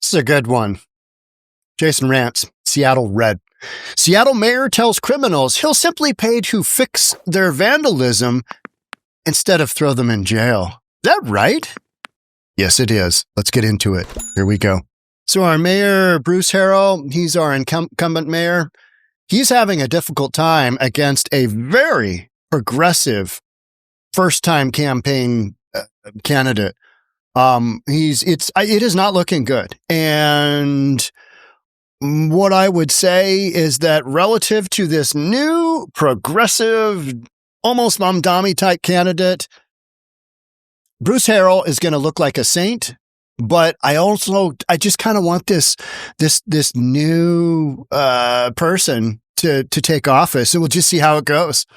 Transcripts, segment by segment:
This is a good one. Jason Rants, Seattle Red. Seattle mayor tells criminals he'll simply pay to fix their vandalism instead of throw them in jail. Is that right? Yes, it is. Let's get into it. Here we go. So our mayor, Bruce Harrell, he's our incumbent mayor. He's having a difficult time against a very progressive first-time campaign candidate. It is not looking good. And what I would say is that relative to this new progressive, almost Mamdani type candidate, Bruce Harrell is going to look like a saint. But I just kind of want this new person to take office, and we'll just see how it goes.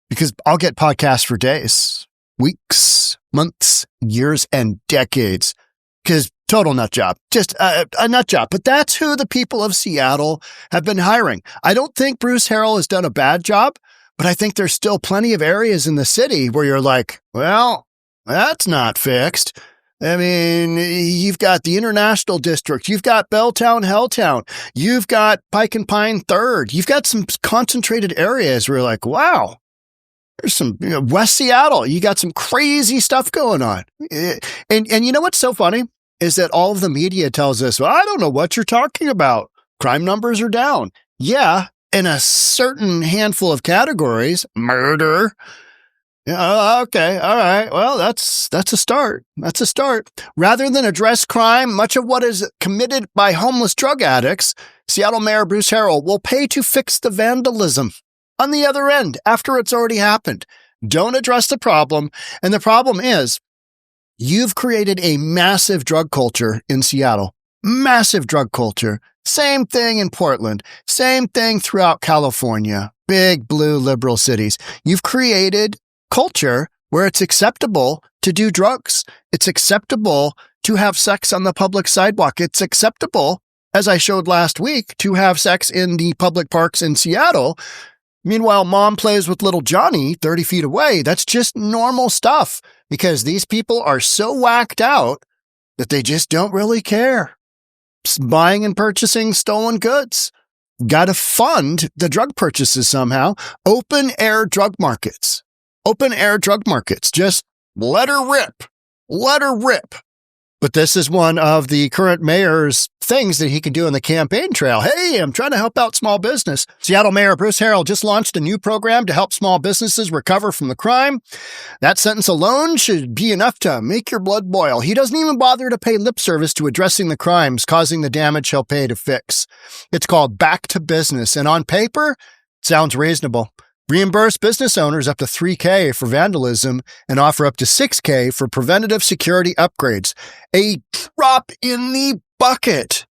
Because I'll get podcasts for days, weeks, months, years, and decades. Because total nut job, just a nut job. But that's who the people of Seattle have been hiring. I don't think Bruce Harrell has done a bad job, but I think there's still plenty of areas in the city where you're like, well, that's not fixed. I mean, you've got the International District, you've got Belltown, Helltown, you've got Pike and Pine Third, you've got some concentrated areas where you're like, wow, there's some, West Seattle, you got some crazy stuff going on. And you know what's so funny is that all of the media tells us, well, I don't know what you're talking about. Crime numbers are down. Yeah, in a certain handful of categories, murder. Yeah, okay. All right. Well, that's a start. That's a start. Rather than address crime, much of what is committed by homeless drug addicts, Seattle Mayor Bruce Harrell will pay to fix the vandalism on the other end after it's already happened. Don't address the problem. And the problem is you've created a massive drug culture in Seattle. Massive drug culture. Same thing in Portland. Same thing throughout California. Big blue liberal cities. You've created culture where it's acceptable to do drugs. It's acceptable to have sex on the public sidewalk. It's acceptable, as I showed last week, to have sex in the public parks in Seattle. Meanwhile, mom plays with little Johnny 30 feet away. That's just normal stuff because these people are so whacked out that they just don't really care. Buying and purchasing stolen goods. Got to fund the drug purchases somehow. Open air drug markets. Open air drug markets. Just let her rip. Let her rip. But this is one of the current mayor's things that he can do on the campaign trail. Hey, I'm trying to help out small business. Seattle Mayor Bruce Harrell just launched a new program to help small businesses recover from the crime. That sentence alone should be enough to make your blood boil. He doesn't even bother to pay lip service to addressing the crimes causing the damage he'll pay to fix. It's called Back to Business, and on paper, it sounds reasonable. Reimburse business owners up to $3,000 for vandalism and offer up to $6,000 for preventative security upgrades. A drop in the bucket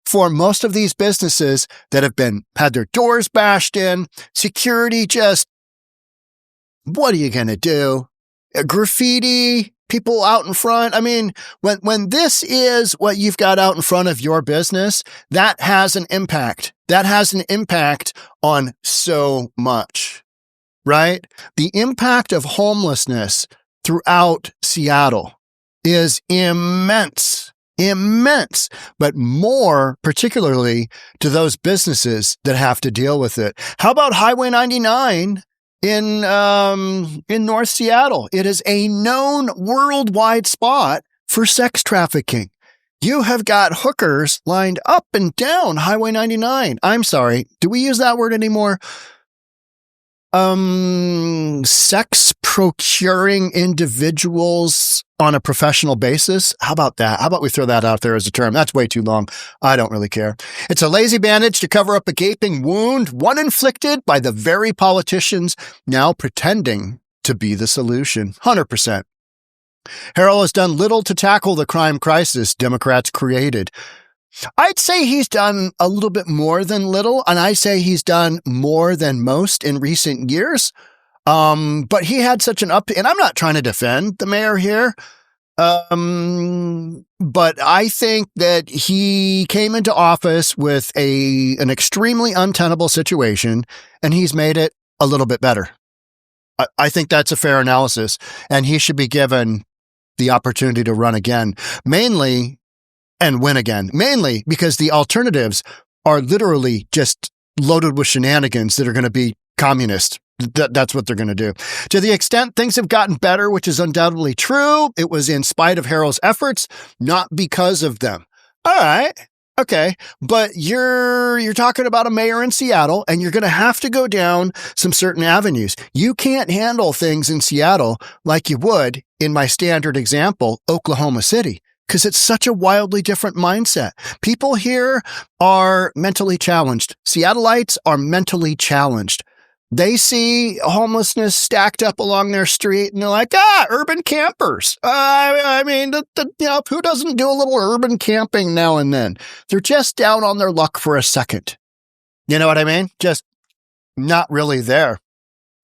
for most of these businesses that have had their doors bashed in. Security just, what are you going to do? Graffiti, people out in front. I mean, when this is what you've got out in front of your business, that has an impact. That has an impact on so much, right? The impact of homelessness throughout Seattle is immense, but more particularly to those businesses that have to deal with it. How about Highway 99 in North Seattle? It is a known worldwide spot for sex trafficking. You have got hookers lined up and down Highway 99. I'm sorry. Do we use that word anymore? Sex procuring individuals on a professional basis. How about that? How about we throw that out there as a term? That's way too long. I don't really care. It's a lazy bandage to cover up a gaping wound, one inflicted by the very politicians now pretending to be the solution. 100%. Herrell has done little to tackle the crime crisis Democrats created. I'd say he's done a little bit more than little, and I say he's done more than most in recent years. But he had such an and I'm not trying to defend the mayor here, but I think that he came into office with an extremely untenable situation, and he's made it a little bit better. I think that's a fair analysis, and he should be given the opportunity to run again, mainly and win again, mainly because the alternatives are literally just loaded with shenanigans that are going to be communist. That's what they're going to do. To the extent things have gotten better, which is undoubtedly true, it was in spite of Herrell's efforts, not because of them. All right. Okay. But you're talking about a mayor in Seattle, and you're going to have to go down some certain avenues. You can't handle things in Seattle like you would in my standard example, Oklahoma City, because it's such a wildly different mindset. People here are mentally challenged. Seattleites are mentally challenged. They see homelessness stacked up along their street, and they're like, urban campers. I mean, who doesn't do a little urban camping now and then? They're just down on their luck for a second. You know what I mean? Just not really there.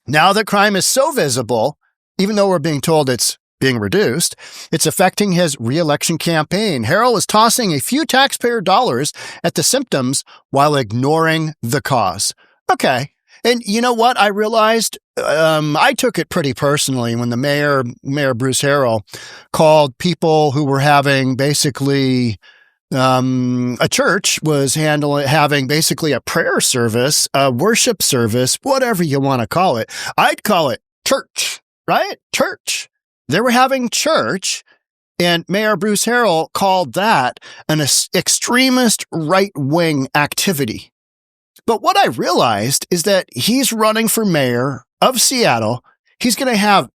Now that crime is so visible, even though we're being told it's being reduced, it's affecting his re-election campaign. Herrell is tossing a few taxpayer dollars at the symptoms while ignoring the cause. Okay. And you know what? I realized I took it pretty personally when the Mayor Bruce Harrell called people who were having basically a church was having basically a prayer service, a worship service, whatever you want to call it. I'd call it church, right? Church. They were having church, and Mayor Bruce Harrell called that an extremist right-wing activity. But what I realized is that he's running for mayor of Seattle. He's going to have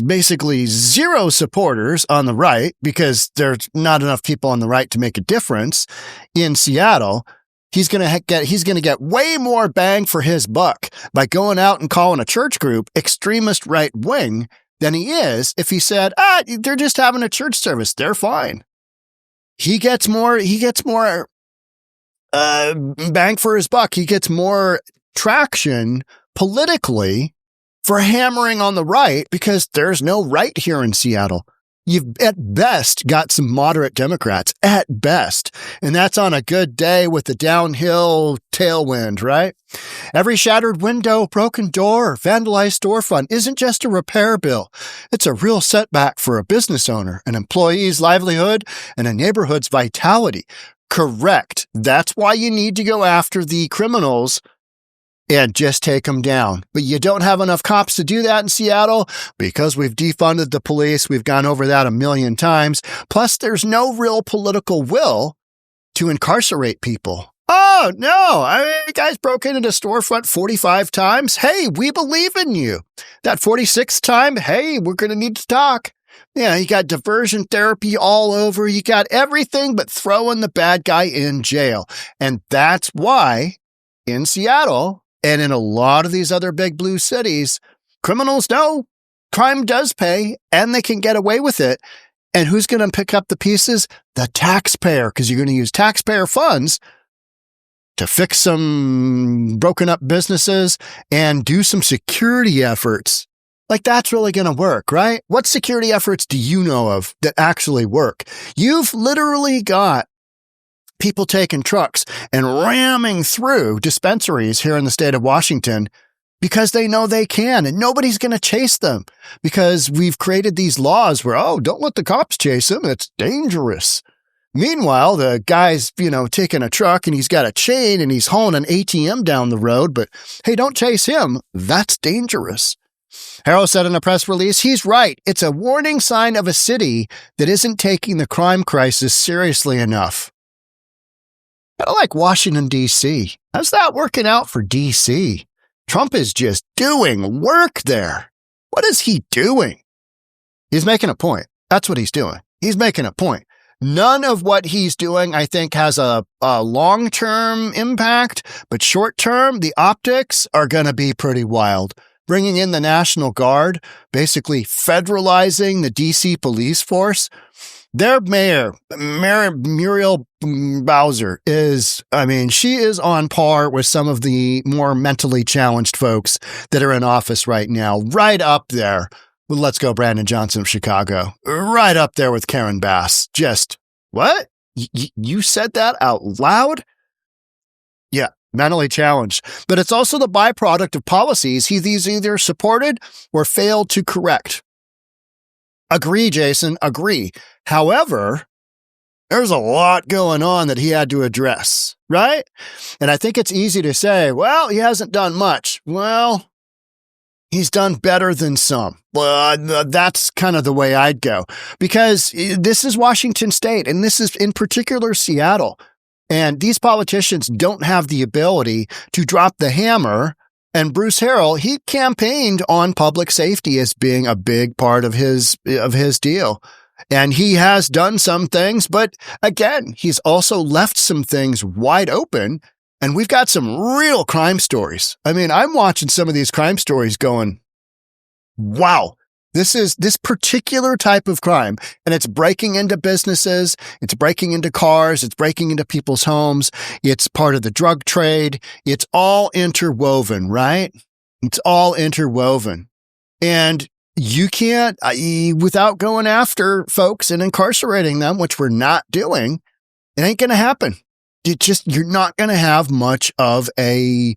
basically zero supporters on the right because there's not enough people on the right to make a difference in Seattle. He's going to get way more bang for his buck by going out and calling a church group extremist right wing than he is if he said, they're just having a church service. They're fine. He gets more bang for his buck. He gets more traction politically for hammering on the right because there's no right here in Seattle. You've at best got some moderate Democrats, at best. And that's on a good day with the downhill tailwind, right? Every shattered window, broken door, vandalized storefront isn't just a repair bill. It's a real setback for a business owner, an employee's livelihood, and a neighborhood's vitality. Correct. That's why you need to go after the criminals and just take them down. But you don't have enough cops to do that in Seattle because we've defunded the police. We've gone over that a million times. Plus, there's no real political will to incarcerate people. Oh, no. You guys broke into the storefront 45 times. Hey, we believe in you. That 46th time, hey, we're going to need to talk. Yeah, you got diversion therapy all over. You got everything but throwing the bad guy in jail. And that's why in Seattle and in a lot of these other big blue cities, criminals know crime does pay and they can get away with it. And who's going to pick up the pieces? The taxpayer, because you're going to use taxpayer funds to fix some broken up businesses and do some security efforts. Like, that's really going to work, right? What security efforts do you know of that actually work? You've literally got people taking trucks and ramming through dispensaries here in the state of Washington because they know they can, and nobody's going to chase them because we've created these laws where, don't let the cops chase them. It's dangerous. Meanwhile, the guy's, taking a truck and he's got a chain and he's hauling an ATM down the road, but hey, don't chase him. That's dangerous. Herrell said in a press release, he's right. It's a warning sign of a city that isn't taking the crime crisis seriously enough. Kind of like Washington, D.C. How's that working out for D.C.? Trump is just doing work there. What is he doing? He's making a point. That's what he's doing. He's making a point. None of what he's doing, I think, has a long-term impact, but short-term, the optics are going to be pretty wild. Bringing in the National Guard, basically federalizing the D.C. police force. Their mayor, Muriel Bowser, she is on par with some of the more mentally challenged folks that are in office right now. Right up there with Let's Go Brandon Johnson of Chicago. Right up there with Karen Bass. Just, what? You said that out loud? Yeah. Mentally challenged. But it's also the byproduct of policies he's either supported or failed to correct. Agree, Jason, agree. However, There's a lot going on that he had to address, right? And I think it's easy to say, well, he hasn't done much. Well, he's done better than some. Well, that's kind of the way I'd go, because this is Washington State, and this is in particular Seattle. And these politicians don't have the ability to drop the hammer. And Bruce Harrell, he campaigned on public safety as being a big part of his deal. And he has done some things, but again, he's also left some things wide open. And we've got some real crime stories. I mean, I'm watching some of these crime stories going, wow, this is this particular type of crime. And it's breaking into businesses. It's breaking into cars. It's breaking into people's homes. It's part of the drug trade. It's all interwoven, right? It's all interwoven. And you can't, without going after folks and incarcerating them, which we're not doing, it ain't going to happen. You're not going to have much of a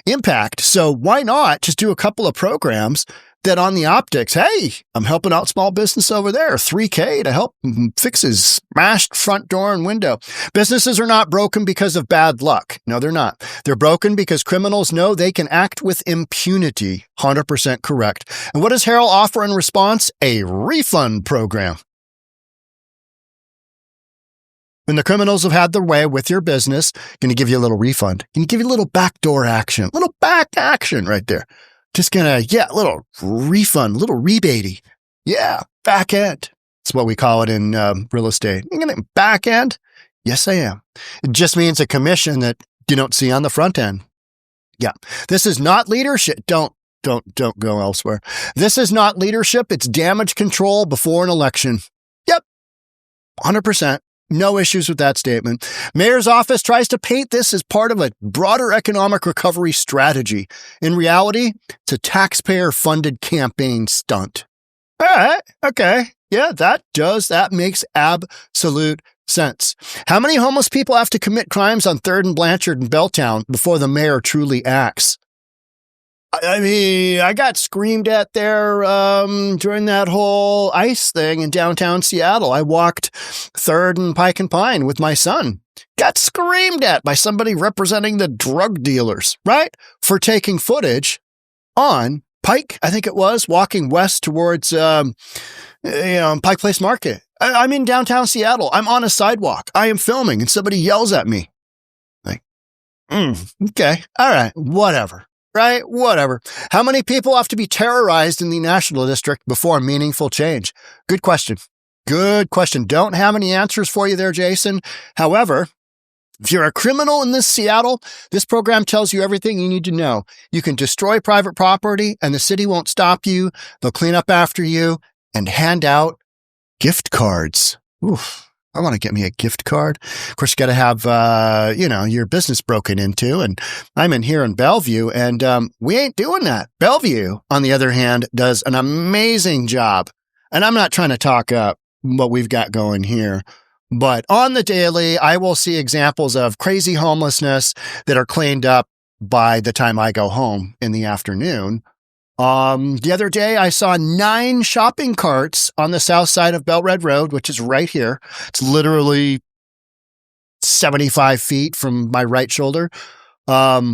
impact. So why not just do a couple of programs that on the optics, hey, I'm helping out small business over there, $3K to help fix his smashed front door and window. Businesses are not broken because of bad luck. No, they're not. They're broken because criminals know they can act with impunity. 100% correct. And what does Herrell offer in response? A refund program. When the criminals have had their way with your business, going to give you a little refund. Going to give you a little backdoor action, little back action right there. Just gonna, a little refund, little rebatey. Yeah, back end. That's what we call it in real estate. You're gonna back end? Yes, I am. It just means a commission that you don't see on the front end. Yeah, this is not leadership. Don't go elsewhere. This is not leadership. It's damage control before an election. Yep, 100%. No issues with that statement. Mayor's office tries to paint this as part of a broader economic recovery strategy. In reality, it's a taxpayer-funded campaign stunt. All right. Okay. Yeah, that makes absolute sense. How many homeless people have to commit crimes on 3rd and Blanchard and Belltown before the mayor truly acts? I mean, I got screamed at there during that whole ICE thing in downtown Seattle. I walked 3rd and Pike and Pine with my son. Got screamed at by somebody representing the drug dealers, right? For taking footage on Pike, I think it was, walking west towards, Pike Place Market. I'm in downtown Seattle. I'm on a sidewalk. I am filming and somebody yells at me. Like, okay, all right, whatever. Right? Whatever. How many people have to be terrorized in the National District before meaningful change? Good question. Good question. Don't have any answers for you there, Jason. However, if you're a criminal in this Seattle, this program tells you everything you need to know. You can destroy private property and the city won't stop you. They'll clean up after you and hand out gift cards. Oof. I want to get me a gift card. Of course, you got to have, your business broken into. And I'm in here in Bellevue, and we ain't doing that. Bellevue, on the other hand, does an amazing job. And I'm not trying to talk up what we've got going here. But on the daily, I will see examples of crazy homelessness that are cleaned up by the time I go home in the afternoon. The other day, I saw 9 shopping carts on the south side of Bell Red Road, which is right here. It's literally 75 feet from my right shoulder. There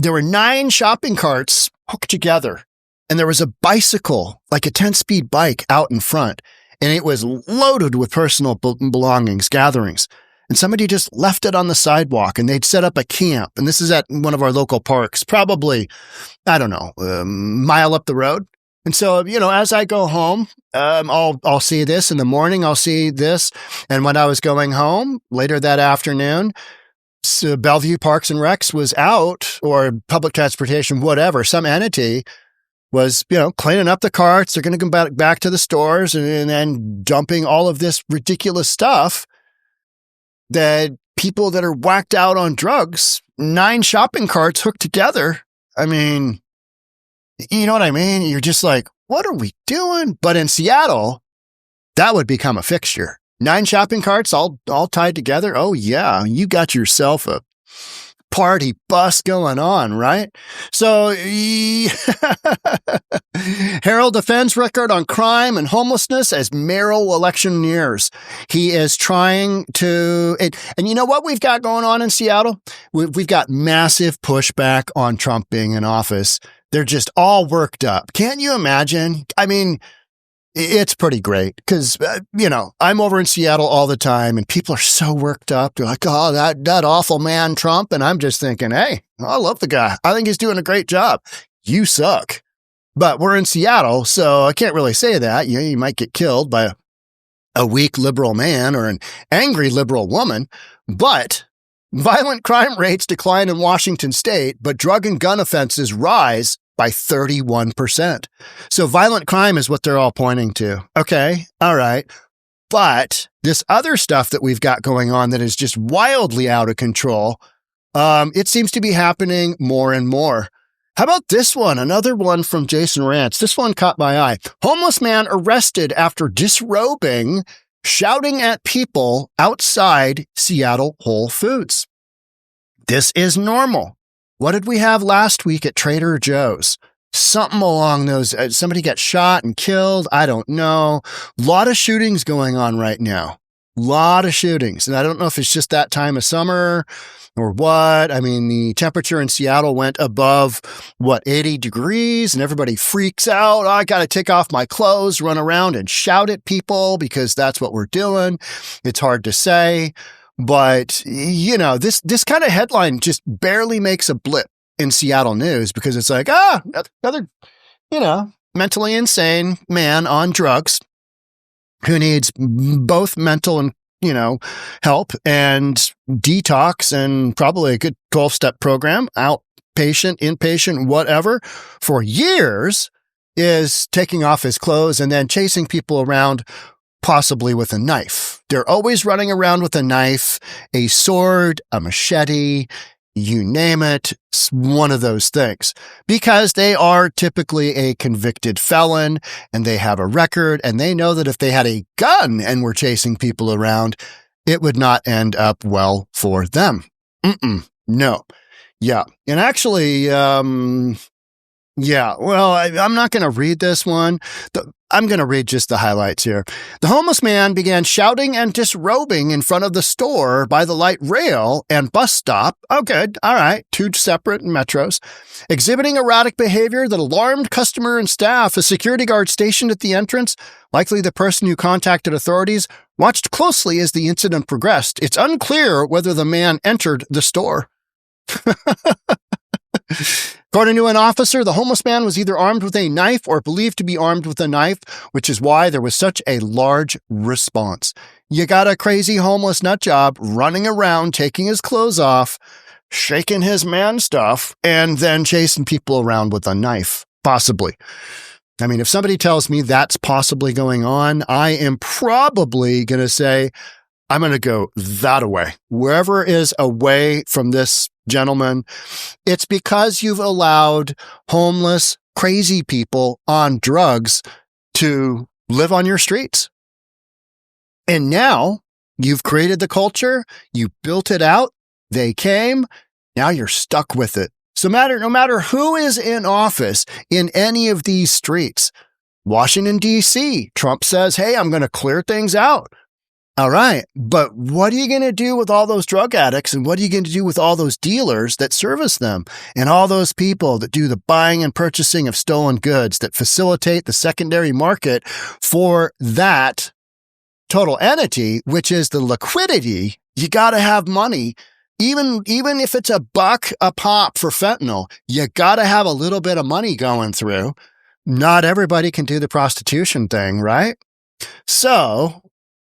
were 9 shopping carts hooked together, and there was a bicycle, like a 10-speed bike out in front, and it was loaded with personal belongings, gatherings. And somebody just left it on the sidewalk, and they'd set up a camp. And this is at one of our local parks, probably, I don't know, a mile up the road. And so, as I go home, I'll see this in the morning. I'll see this. And when I was going home later that afternoon, Bellevue Parks and Recs was out, or public transportation, whatever, some entity was, cleaning up the carts. They're going to go back to the stores and then dumping all of this ridiculous stuff that people that are whacked out on drugs, 9 shopping carts hooked together. I mean, you know what I mean? You're just like, what are we doing? But in Seattle, that would become a fixture. 9 shopping carts all tied together. Oh yeah, you got yourself a party bus going on, right? So Herrell defends record on crime and homelessness as mayoral election nears. He is trying to, and you know what we've got going on in Seattle? We've got massive pushback on Trump being in office. They're just all worked up. Can't you imagine? I mean, it's pretty great because, I'm over in Seattle all the time and people are so worked up. They're like, oh, that awful man, Trump. And I'm just thinking, hey, I love the guy. I think he's doing a great job. You suck. But we're in Seattle, so I can't really say that. You might get killed by a weak liberal man or an angry liberal woman. But violent crime rates decline in Washington state, but drug and gun offenses rise by 31%. So violent crime is what they're all pointing to. Okay. All right. But this other stuff that we've got going on that is just wildly out of control, it seems to be happening more and more. How about this one? Another one from Jason Rance. This one caught my eye. Homeless man arrested after disrobing, shouting at people outside Seattle Whole Foods. This is normal. What did we have last week at Trader Joe's? Something along those, somebody got shot and killed. I don't know. A lot of shootings going on right now. Lot of shootings. And I don't know if it's just that time of summer or what. I mean, the temperature in Seattle went above, 80 degrees and everybody freaks out. Oh, I got to take off my clothes, run around and shout at people because that's what we're doing. It's hard to say. But, this kind of headline just barely makes a blip in Seattle news because it's like, another, mentally insane man on drugs who needs both mental and, help and detox and probably a good 12-step program, outpatient, inpatient, whatever, for years is taking off his clothes and then chasing people around possibly with a knife. They're always running around with a knife, a sword, a machete, you name it, it's one of those things, because they are typically a convicted felon and they have a record and they know that if they had a gun and were chasing people around, it would not end up well for them. No. Yeah. And actually, I'm not going to read this one. I'm going to read just the highlights here. The homeless man began shouting and disrobing in front of the store by the light rail and bus stop. Oh, good. All right. 2 separate metros. Exhibiting erratic behavior that alarmed customer and staff. A security guard stationed at the entrance, likely the person who contacted authorities, watched closely as the incident progressed. It's unclear whether the man entered the store. According to an officer, the homeless man was either armed with a knife or believed to be armed with a knife, which is why there was such a large response. You got a crazy homeless nut job running around, taking his clothes off, shaking his man stuff, and then chasing people around with a knife, possibly. I mean, if somebody tells me that's possibly going on, I am probably going to say, I'm going to go that away. Wherever is away from this gentleman, it's because you've allowed homeless, crazy people on drugs to live on your streets. And now you've created the culture, you built it out, they came, now you're stuck with it. So no matter who is in office in any of these streets, Washington, D.C., Trump says, hey, I'm going to clear things out. All right. But what are you going to do with all those drug addicts? And what are you going to do with all those dealers that service them and all those people that do the buying and purchasing of stolen goods that facilitate the secondary market for that total entity, which is the liquidity? You got to have money. Even if it's $1 a pop for fentanyl, you got to have a little bit of money going through. Not everybody can do the prostitution thing, right? So,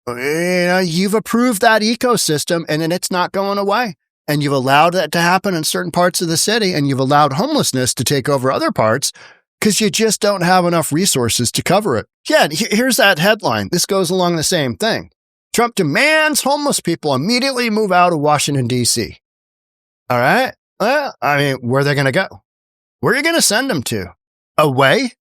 you've approved that ecosystem and then it's not going away. And you've allowed that to happen in certain parts of the city and you've allowed homelessness to take over other parts because you just don't have enough resources to cover it. Yeah, here's that headline. This goes along the same thing. Trump demands homeless people immediately move out of Washington, D.C. All right. Well, where are they going to go? Where are you going to send them to? Away?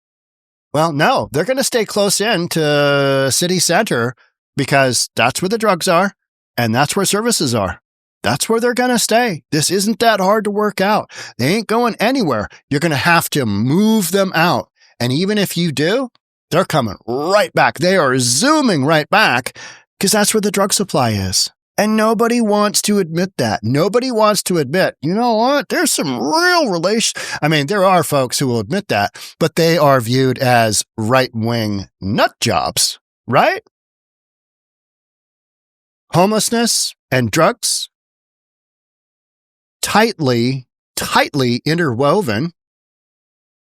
Well, no, they're going to stay close in to city center because that's where the drugs are and that's where services are. That's where they're going to stay. This isn't that hard to work out. They ain't going anywhere. You're going to have to move them out. And even if you do, they're coming right back. They are zooming right back because that's where the drug supply is. And nobody wants to admit that. Nobody wants to admit, you know what? There's some real relation. I mean, there are folks who will admit that, but they are viewed as right-wing nut jobs, right? Homelessness and drugs, tightly interwoven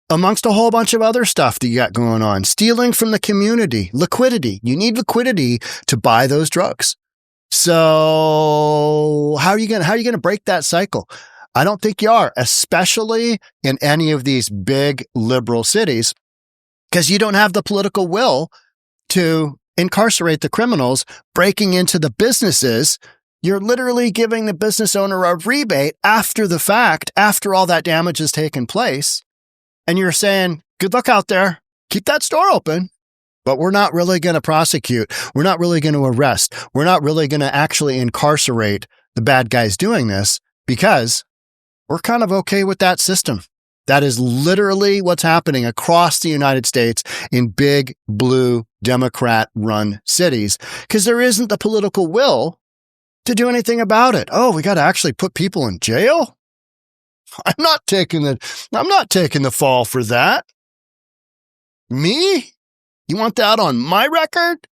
amongst a whole bunch of other stuff that you got going on. Stealing from the community, liquidity. You need liquidity to buy those drugs. So how are you going to break that cycle? I don't think you are, especially in any of these big liberal cities, because you don't have the political will to incarcerate the criminals breaking into the businesses. You're literally giving the business owner a rebate after the fact, after all that damage has taken place. And you're saying, good luck out there. Keep that store open. But we're not really going to prosecute. We're not really going to arrest. We're not really going to actually incarcerate the bad guys doing this because we're kind of okay with that system. That is literally what's happening across the United States in big, blue, Democrat-run cities because there isn't the political will to do anything about it. Oh, we got to actually put people in jail? I'm not taking the fall for that. Me? You want that on my record?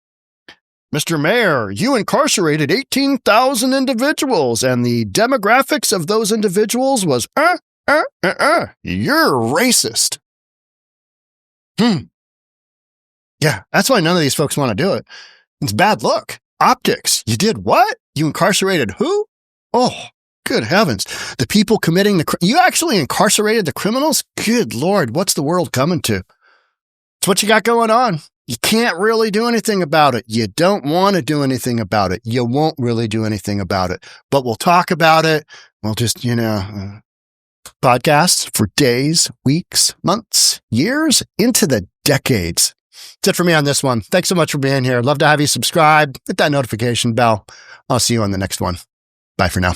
Mr. Mayor, you incarcerated 18,000 individuals, and the demographics of those individuals was, you're racist. Yeah, that's why none of these folks want to do it. It's bad look. Optics. You did what? You incarcerated who? Oh, good heavens. The people committing you actually incarcerated the criminals? Good Lord, what's the world coming to? It's what you got going on. You can't really do anything about it. You don't want to do anything about it. You won't really do anything about it. But we'll talk about it. We'll just, podcasts for days, weeks, months, years, into the decades. That's it for me on this one. Thanks so much for being here. Love to have you subscribe. Hit that notification bell. I'll see you on the next one. Bye for now.